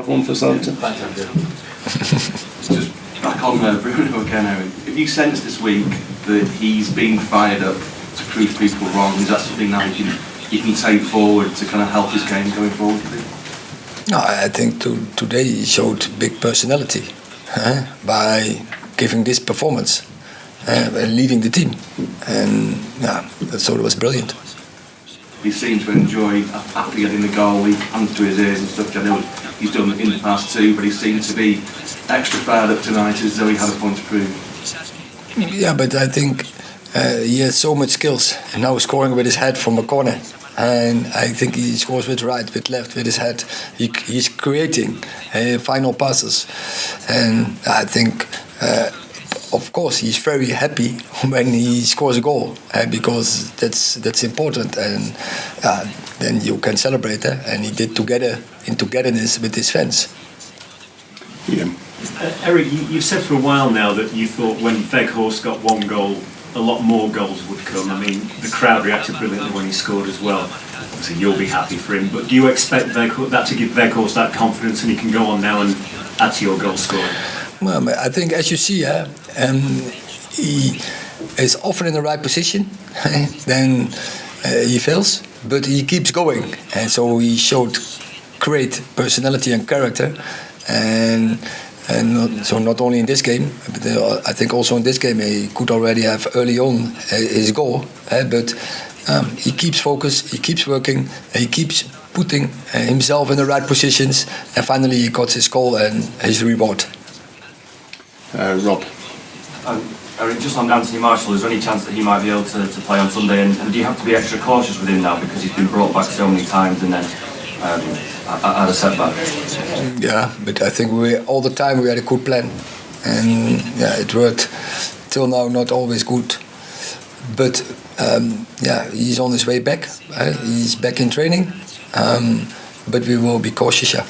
one for Southampton. Just back on Bruno again, Erik. Have you sensed this week that he's been fired up to prove people wrong? Is that something that you can take forward to kind of help his game going forward? No, I think today he showed big personality by giving this performance and leading the team, and so it was brilliant. He seemed to enjoy, after getting the goal, he hands to his ears and stuff, which I know he's done in the past too, but he seemed to be extra fired up tonight as though he had a point to prove. Yeah, but I think he has so much skills, and now scoring with his head from a corner. And I think he scores with right, with left, with his head. He's creating final passes. And I think, of course, he's very happy when he scores a goal, because that's important. And then you can celebrate that. And he did in togetherness with his fans. Yeah. Erik, you've said for a while now that you thought when Weghorst got one goal, a lot more goals would come. I mean, the crowd reacted brilliantly when he scored as well. Obviously, you'll be happy for him, but do you expect that to give Weghorst that confidence and he can go on now and add to your goal scoring? Well, I think, as you see, he is often in the right position, then he fails, but he keeps going. And so he showed great personality and character. And so not only in this game, but I think also in this game he could already have early on his goal. But he keeps focused, he keeps working, he keeps putting himself in the right positions, and finally he got his goal and his reward. Rob. Erik, just on Anthony Martial, is there any chance that he might be able to play on Sunday? And do you have to be extra cautious with him now because he's been brought back so many times and then had a setback? Yeah, but I think all the time we had a good plan, and it worked till now. Not always good, but he's on his way back. He's back in training, but we will be cautious. Yeah.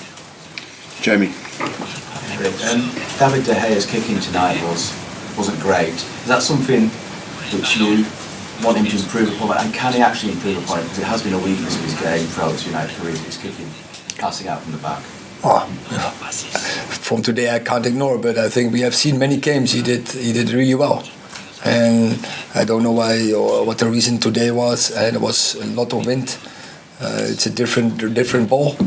Jamie. David De Gea's kicking tonight wasn't great. Is that something which you want him to improve upon, and can he actually improve upon it? Because it has been a weakness of his game throughout his United career, his kicking, passing out from the back. From today I can't ignore, but I think we have seen many games he did really well, and I don't know why or what the reason today was. And there was a lot of wind. It's a different ball.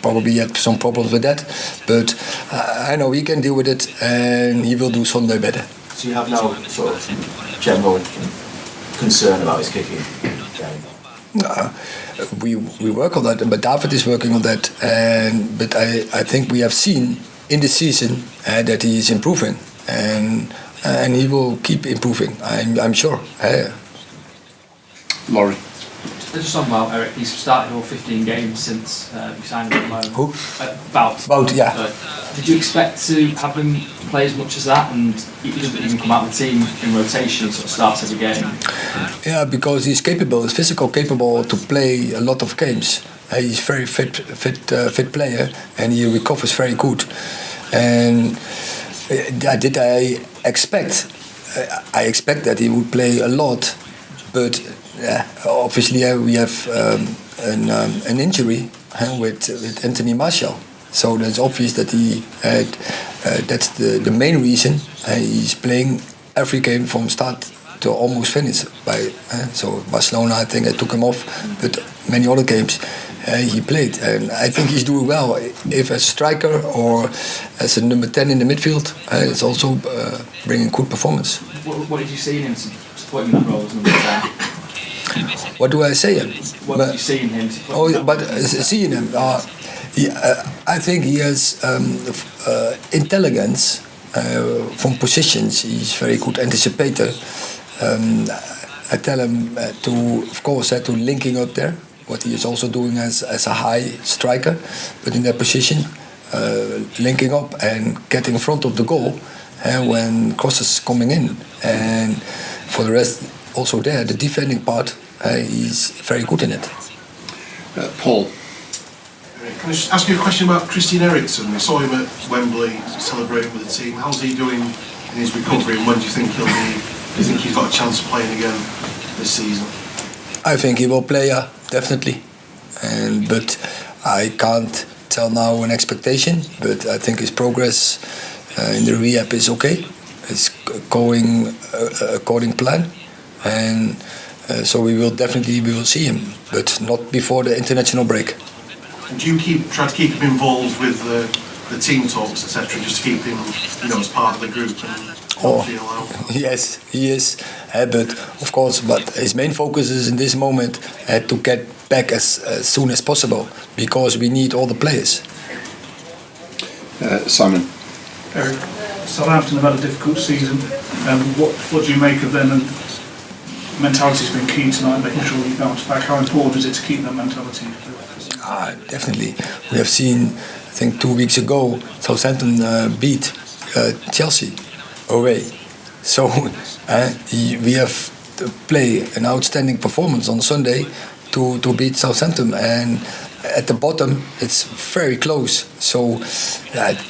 Probably had some problems with that, but I know he can deal with it, and he will do Sunday better. So you have no sort of general concern about his kicking? We work on that, but David is working on that. But I think we have seen in the season that he is improving, and he will keep improving. I'm sure. Laurie. Just talking about Erik, he's started all 15 games since we signed him at the moment. Who? Bout, yeah. Did you expect to have him play as much as that, and he doesn't even come out of the team in rotation, sort of starts every game? Yeah, because he's physically capable to play a lot of games. He's very fit player, and he recovers very good. And I expect that he would play a lot, but obviously we have an injury with Anthony Martial. So that's obvious that that's the main reason he's playing every game from start to almost finish. So Barcelona, I think I took him off, but many other games he played, and I think he's doing well. If as a striker or as a number 10 in the midfield, it's also bringing good performance. What did you see in him supporting that role as number 10? What do I say? What did you see in him? Seeing him, I think he has intelligence from positions. He's very good anticipator. I tell him to linking up there, what he is also doing as a high striker, but in that position, linking up and getting in front of the goal when crosses coming in. And for the rest, also there, the defending part, he's very good in it. Paul. Can I just ask you a question about Christian Eriksen? We saw him at Wembley celebrating with the team. How's he doing in his recovery, and when do you think he'll be? Do you think he's got a chance of playing again this season? I think he will play, definitely. But I can't till now an expectation, but I think his progress in the rehab is okay. It's going according plan, and so we will see him, but not before the international break. And do you try to keep him involved with the team talks, etc., just to keep him, as part of the group and not feel out? Yes, he is. But of course, his main focus is in this moment to get back as soon as possible, because we need all the players. Simon. Erik, Southampton have had a difficult season. What do you make of them? And mentality's been key tonight, making sure you bounce back. How important is it to keep that mentality? Definitely. We have seen, I think 2 weeks ago, Southampton beat Chelsea away. So we have to play an outstanding performance on Sunday to beat Southampton, and at the bottom it's very close. So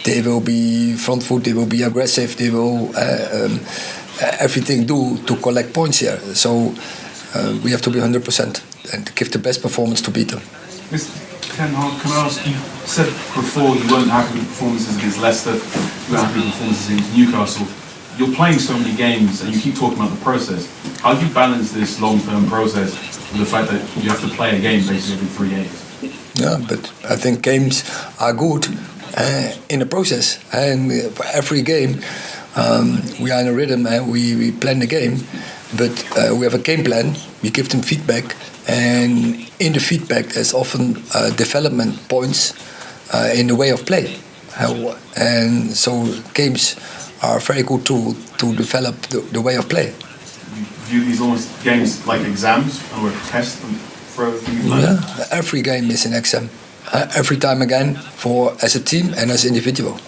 they will be front foot, they will be aggressive, they will everything do to collect points here. So we have to be 100% and give the best performance to beat them. Can I ask, you said before you weren't happy with performances against Leicester, you were happy with performances against Newcastle. You're playing so many games and you keep talking about the process. How do you balance this long-term process with the fact that you have to play a game basically every 3 games? Yeah, but I think games are good in the process, and for every game we are in a rhythm and we plan the game, but we have a game plan, we give them feedback, and in the feedback there's often development points in the way of play, and so games are a very good tool to develop the way of play. You view these almost games like exams or a test and throw things like that? Yeah, every game is an exam, every time again, for as a team and as individual.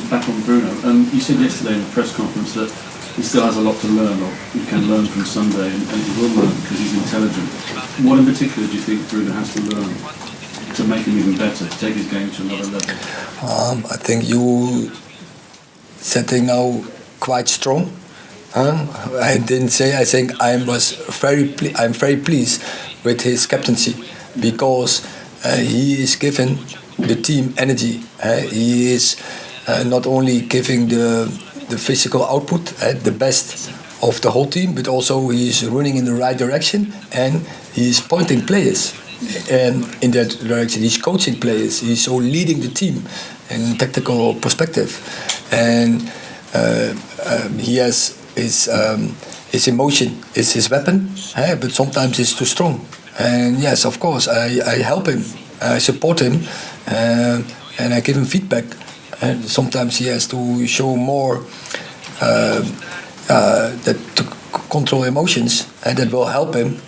Back on Bruno, you said yesterday in the press conference that he still has a lot to learn, or he can learn from Sunday, and he will learn because he's intelligent. What in particular do you think Bruno has to learn to make him even better, to take his game to another level? I think you setting now quite strong. I didn't say. I think I'm very pleased with his captaincy, because he is giving the team energy. He is not only giving the physical output, the best of the whole team, but also he is running in the right direction, and he is pointing players in that direction. He's coaching players. He's so leading the team in tactical perspective, and he has his emotion is his weapon, but sometimes it's too strong. And yes, of course, I help him, I support him, and I give him feedback. And sometimes he has to show more that to control emotions, and that will help him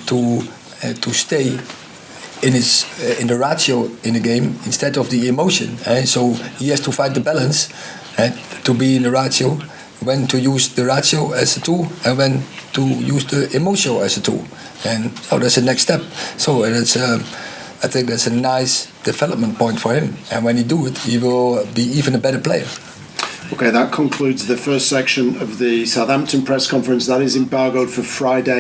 to stay in the ratio in the game instead of the emotion. And so he has to find the balance to be in the ratio, when to use the ratio as a tool and when to use the emotion as a tool. And so that's the next step. So that's I think that's a nice development point for him. And when he do it, he will be even a better player. Okay, that concludes the first section of the Southampton press conference. That is embargoed for Friday.